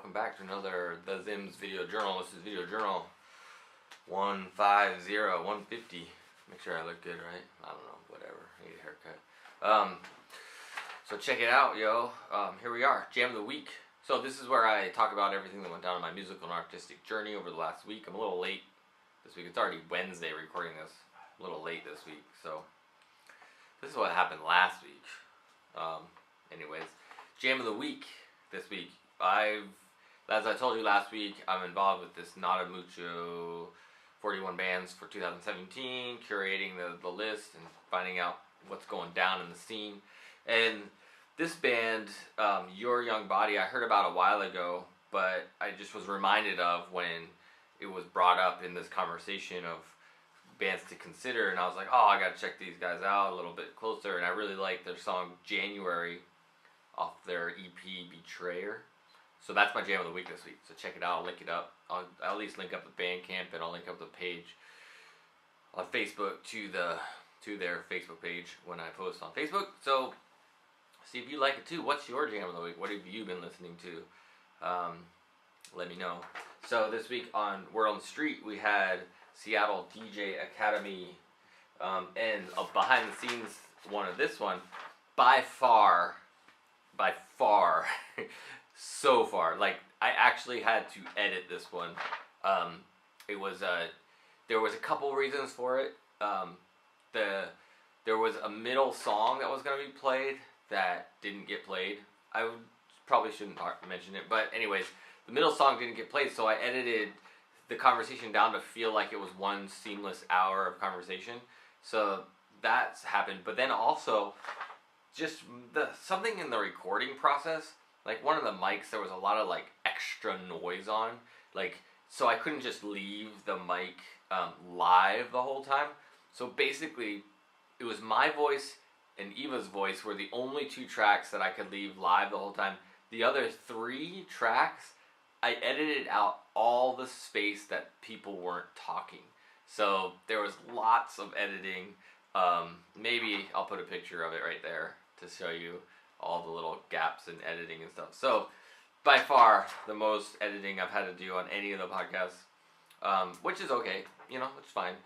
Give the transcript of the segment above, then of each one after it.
welcome back to another theZim's video journal. This is video journal 150, 150. Make sure I look good, right? I don't know, whatever. I need a haircut. So check it out, yo. Here we are, Jam of the Week. So this is where I talk about everything that went down in my musical and artistic journey over the last week. I'm a little late this week. It's already Wednesday recording this. A little late this week. So this is what happened last week. Anyways, Jam of the Week this week. As I told you last week, I'm involved with this Nada Mucho 41 bands for 2017, curating the list and finding out what's going down in the scene. And this band, Your Young Body, I heard about a while ago, but I just was reminded of when it was brought up in this conversation of bands to consider, and I was like, oh, I gotta check these guys out a little bit closer. And I really like their song January off their EP Betrayer. So that's my Jam of the Week this week. So check it out, I'll link it up. I'll at least link up the Bandcamp, and I'll link up the page on Facebook to their Facebook page when I post on Facebook. So see if you like it too. What's your Jam of the Week? What have you been listening to? Let me know. So this week on Word on the Street, we had Seattle DJ Academy, and a behind the scenes one of this one, by far, so far, like I actually had to edit this one. It was there was a couple reasons for it. There was a middle song that was going to be played that didn't get played. Probably shouldn't mention it, but anyways, the middle song didn't get played, so I edited the conversation down to feel like it was one seamless hour of conversation. So that's happened. But then also, just something in the recording process, like one of the mics, there was a lot of like extra noise on, like, so I couldn't just leave the mic live the whole time. So basically, it was my voice and Eva's voice were the only two tracks that I could leave live the whole time. The other three tracks, I edited out all the space that people weren't talking. So there was lots of editing. Maybe I'll put a picture of it right there to show you all the little gaps in editing and stuff. So by far the most editing I've had to do on any of the podcasts, which is okay, you know, it's fine.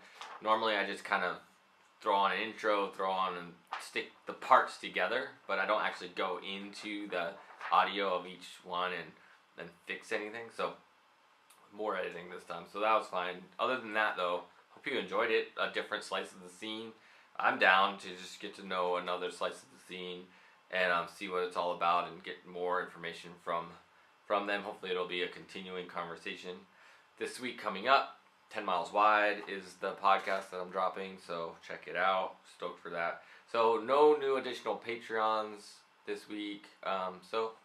Normally I just kind of throw on an intro, throw on and stick the parts together, but I don't actually go into the audio of each one and fix anything. So more editing this time, so that was fine. Other than that though, hope you enjoyed it. A different slice of the scene. I'm down to just get to know another slice of the scene and see what it's all about and get more information from them. Hopefully it'll be a continuing conversation. This week coming up, 10 Miles Wide is the podcast that I'm dropping, so check it out. Stoked for that. So no new additional Patreons this week. So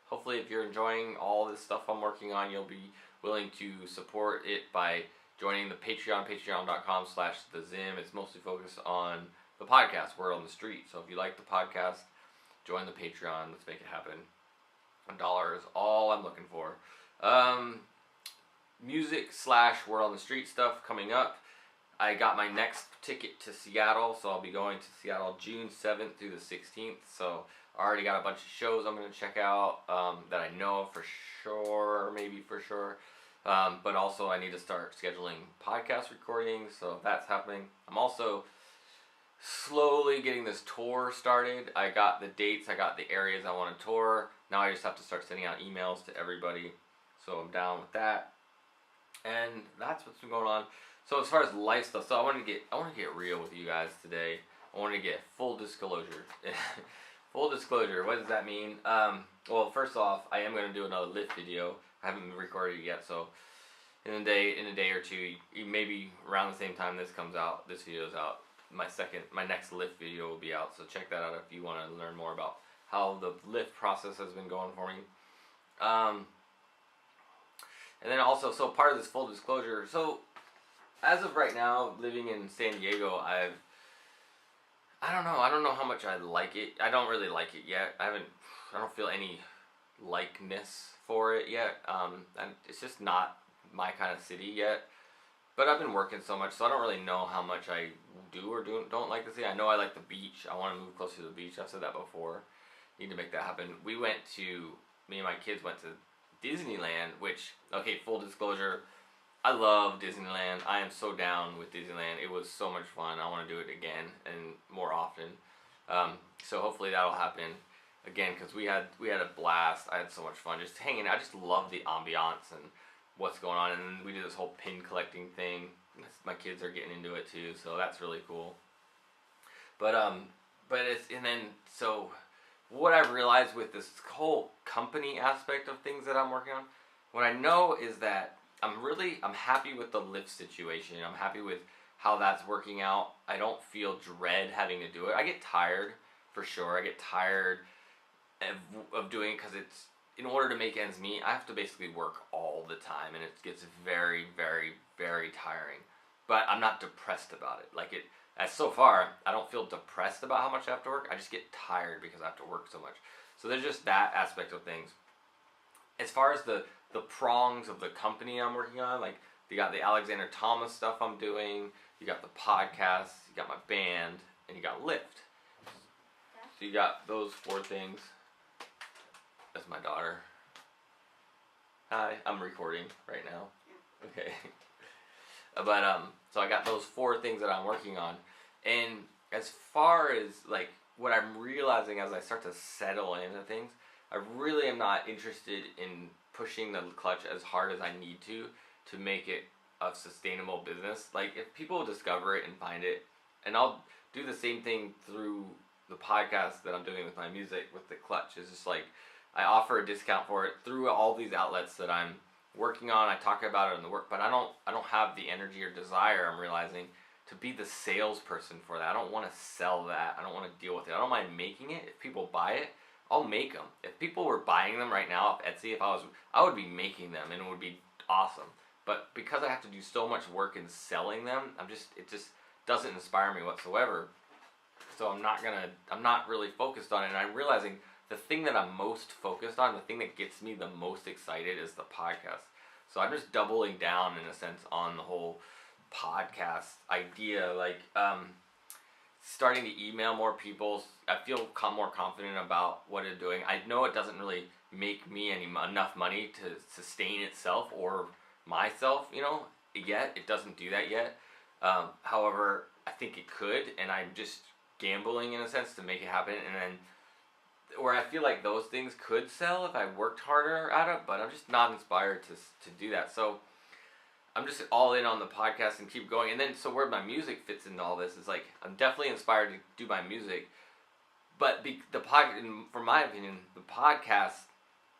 hopefully if you're enjoying all this stuff I'm working on, you'll be willing to support it by joining the Patreon, patreon.com/theZim. It's mostly focused on the podcast, Word on the Street. So if you like the podcast, join the Patreon. Let's make it happen. $1 is all I'm looking for. Music / Word on the Street stuff coming up. I got my next ticket to Seattle, so I'll be going to Seattle June 7th through the 16th. So I already got a bunch of shows I'm going to check out that I know for sure, maybe for sure. But also I need to start scheduling podcast recordings, so that's happening. I'm also slowly getting this tour started. I got the dates, I got the areas I want to tour. Now I just have to start sending out emails to everybody. So I'm down with that. And that's what's been going on. So as far as life stuff, so I want to get real with you guys today. I want to get full disclosure. Full disclosure, what does that mean? Well, first off, I am going to do another lift video. I haven't recorded it yet, so in a day or two, maybe around the same time this comes out, this video is out, my next lift video will be out. So check that out if you want to learn more about how the lift process has been going for me. And then also, so part of this full disclosure, so as of right now, living in San Diego, I don't know how much I like it. I don't really like it yet. I don't feel any likeness for it yet. And it's just not my kind of city yet. But I've been working so much, so I don't really know how much I do or don't like the city. I know I like the beach. I want to move closer to the beach. I've said that before. Need to make that happen. Me and my kids went to Disneyland, which, okay, full disclosure, I love Disneyland. I am so down with Disneyland. It was so much fun. I want to do it again and more often. So hopefully that'll happen again, because we had a blast. I had so much fun just hanging. I just love the ambiance and what's going on. And we did this whole pin collecting thing. My kids are getting into it too, so that's really cool. But it's, and then so what I've realized with this whole company aspect of things that I'm working on, what I know is that I'm happy with the Lyft situation. I'm happy with how that's working out. I don't feel dread having to do it. I get tired, for sure. I get tired of doing it because it's, in order to make ends meet, I have to basically work all the time, and it gets very, very, very tiring. But I'm not depressed about it. Like it, as so far, I don't feel depressed about how much I have to work. I just get tired because I have to work so much. So there's just that aspect of things. As far as the prongs of the company I'm working on, like you got the Alexander Thomas stuff I'm doing, you got the podcast, you got my band, and you got Lyft. So you got those 4 things. That's my daughter. Hi, I'm recording right now. Okay. But so I got those 4 things that I'm working on, and as far as like what I'm realizing as I start to settle into things, I really am not interested in pushing the clutch as hard as I need to make it a sustainable business. Like if people discover it and find it, and I'll do the same thing through the podcast that I'm doing with my music with the clutch. It's just like I offer a discount for it through all these outlets that I'm working on. I talk about it in the work, but I don't have the energy or desire, I'm realizing, to be the salesperson for that. I don't want to sell that. I don't want to deal with it. I don't mind making it. If people buy it, I'll make them. If people were buying them right now off Etsy, I would be making them, and it would be awesome. But because I have to do so much work in selling them, it just doesn't inspire me whatsoever. So I'm not really focused on it, and I'm realizing the thing that I'm most focused on, the thing that gets me the most excited, is the podcast. So I'm just doubling down, in a sense, on the whole podcast idea, like starting to email more people. I feel more confident about what I'm doing. I know it doesn't really make me enough money to sustain itself or myself, yet. It doesn't do that yet. However, I think it could, and I'm just gambling, in a sense, to make it happen. And then where I feel like those things could sell if I worked harder at it, but I'm just not inspired to do that. So I'm just all in on the podcast and keep going. And then, so where my music fits into all this is like, I'm definitely inspired to do my music, but from my opinion, the podcast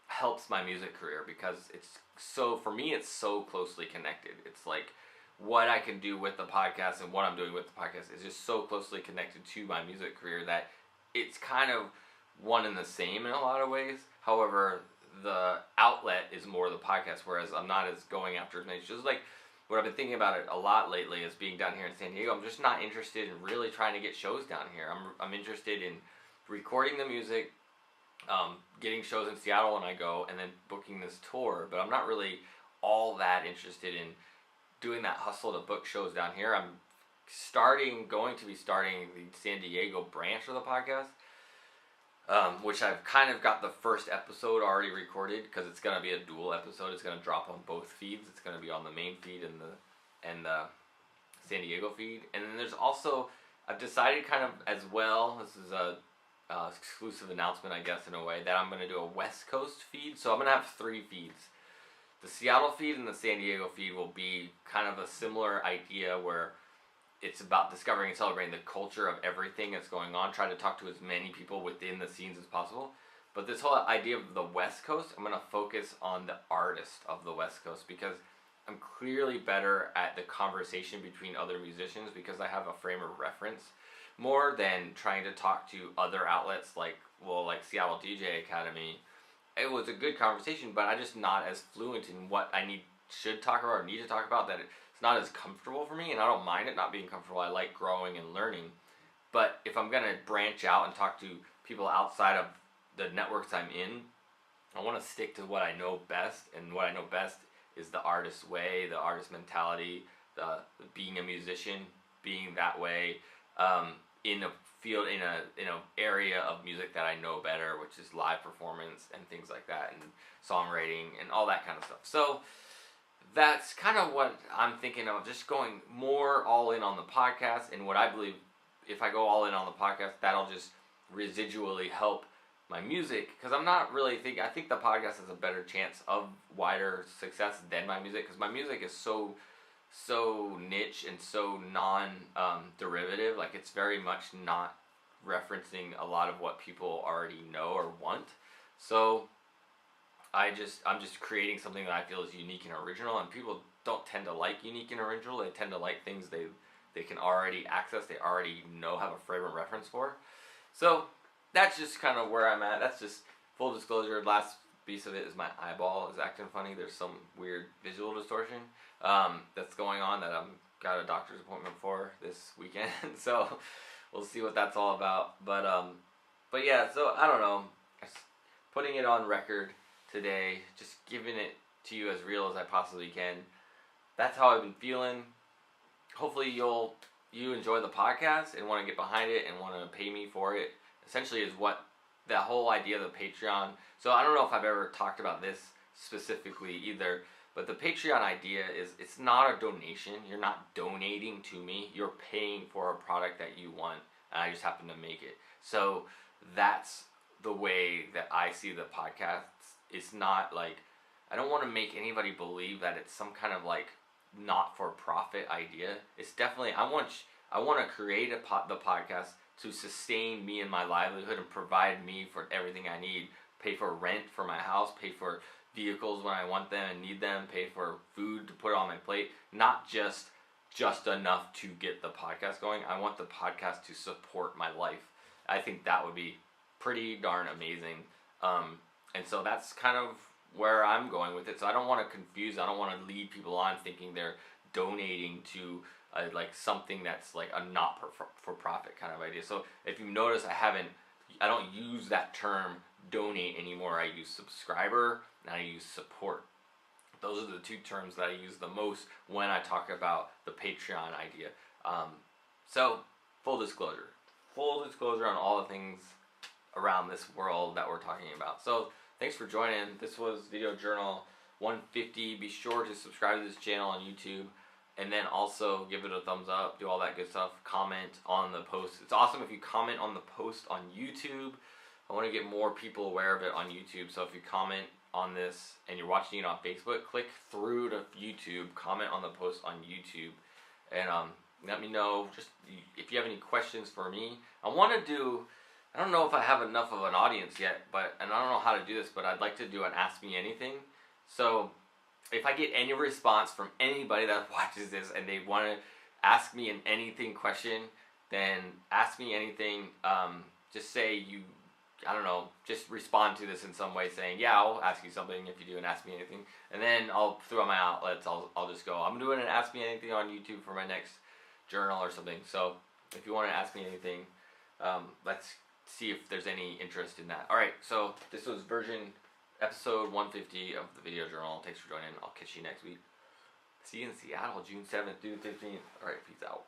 helps my music career because for me, it's so closely connected. It's like what I can do with the podcast and what I'm doing with the podcast is just so closely connected to my music career that it's kind of one and the same in a lot of ways. However, the outlet is more the podcast, whereas I'm not as going after as many shows. Like, what I've been thinking about it a lot lately is being down here in San Diego. I'm just not interested in really trying to get shows down here. I'm interested in recording the music, getting shows in Seattle when I go, and then booking this tour. But I'm not really all that interested in doing that hustle to book shows down here. I'm going to be starting the San Diego branch of the podcast, which I've kind of got the first episode already recorded, because it's going to be a dual episode. It's going to drop on both feeds. It's going to be on the main feed and the San Diego feed. And then there's also, I've decided kind of as well, this is a exclusive announcement, I guess, in a way, that I'm going to do a West Coast feed. So I'm going to have 3 feeds. The Seattle feed and the San Diego feed will be kind of a similar idea, where it's about discovering and celebrating the culture of everything that's going on, trying to talk to as many people within the scenes as possible. But this whole idea of the West Coast, I'm going to focus on the artist of the West Coast, because I'm clearly better at the conversation between other musicians, because I have a frame of reference, more than trying to talk to other outlets like Seattle DJ Academy. It was a good conversation, but I'm just not as fluent in what I should talk about or need to talk about, that it's not as comfortable for me, and I don't mind it not being comfortable. I like growing and learning. But if I'm going to branch out and talk to people outside of the networks I'm in, I want to stick to what I know best, and what I know best is the artist's way, the artist mentality, the being a musician, being that way, in a field in a area of music that I know better, which is live performance and things like that, and songwriting and all that kind of stuff. So that's kind of what I'm thinking of, just going more all in on the podcast. And what I believe, if I go all in on the podcast, that'll just residually help my music, because I'm not really I think the podcast has a better chance of wider success than my music, because my music is so niche and so non-derivative. Like, it's very much not referencing a lot of what people already know or want. So I'm just creating something that I feel is unique and original, and people don't tend to like unique and original. They tend to like things they can already access, they already know, have a frame of reference for. So that's just kind of where I'm at. That's just full disclosure. Last piece of it is my eyeball is acting funny. There's some weird visual distortion that's going on that I'm got a doctor's appointment for this weekend. So we'll see what that's all about. But yeah, so I don't know. Just putting it on record today, just giving it to you as real as I possibly can. That's how I've been feeling. Hopefully you enjoy the podcast and want to get behind it and want to pay me for it. Essentially is what that whole idea of the Patreon. So I don't know if I've ever talked about this specifically either, but the Patreon idea is, it's not a donation. You're not donating to me. You're paying for a product that you want, and I just happen to make it. So that's the way that I see the podcast. It's not like, I don't want to make anybody believe that it's some kind of like not-for-profit idea. It's definitely, I want to create the podcast to sustain me and my livelihood and provide me for everything I need. Pay for rent for my house, pay for vehicles when I want them and need them, pay for food to put on my plate. Not just enough to get the podcast going. I want the podcast to support my life. I think that would be pretty darn amazing. And so that's kind of where I'm going with it. So I don't want to confuse, I don't want to lead people on thinking they're donating to like something that's like a not-for-profit kind of idea. So if you notice, I don't use that term donate anymore. I use subscriber and I use support. Those are the two terms that I use the most when I talk about the Patreon idea. So full disclosure on all the things around this world that we're talking about. So thanks for joining. This was Video Journal 150. Be sure to subscribe to this channel on YouTube. And then also give it a thumbs up, do all that good stuff. Comment on the post. It's awesome if you comment on the post on YouTube. I want to get more people aware of it on YouTube. So if you comment on this and you're watching it on Facebook, click through to YouTube, comment on the post on YouTube, and let me know just if you have any questions for me. I don't know if I have enough of an audience yet, and I don't know how to do this, but I'd like to do an Ask Me Anything. So if I get any response from anybody that watches this and they want to ask me an anything question, then ask me anything. Just say just respond to this in some way saying, yeah, I'll ask you something if you do an Ask Me Anything. And then through my outlets, I'll just go, I'm doing an Ask Me Anything on YouTube for my next journal or something. So if you want to ask me anything, let's see if there's any interest in that. Alright, so this was episode 150 of the Video Journal. Thanks for joining. I'll catch you next week. See you in Seattle, June 7th through the 15th. Alright, peace out.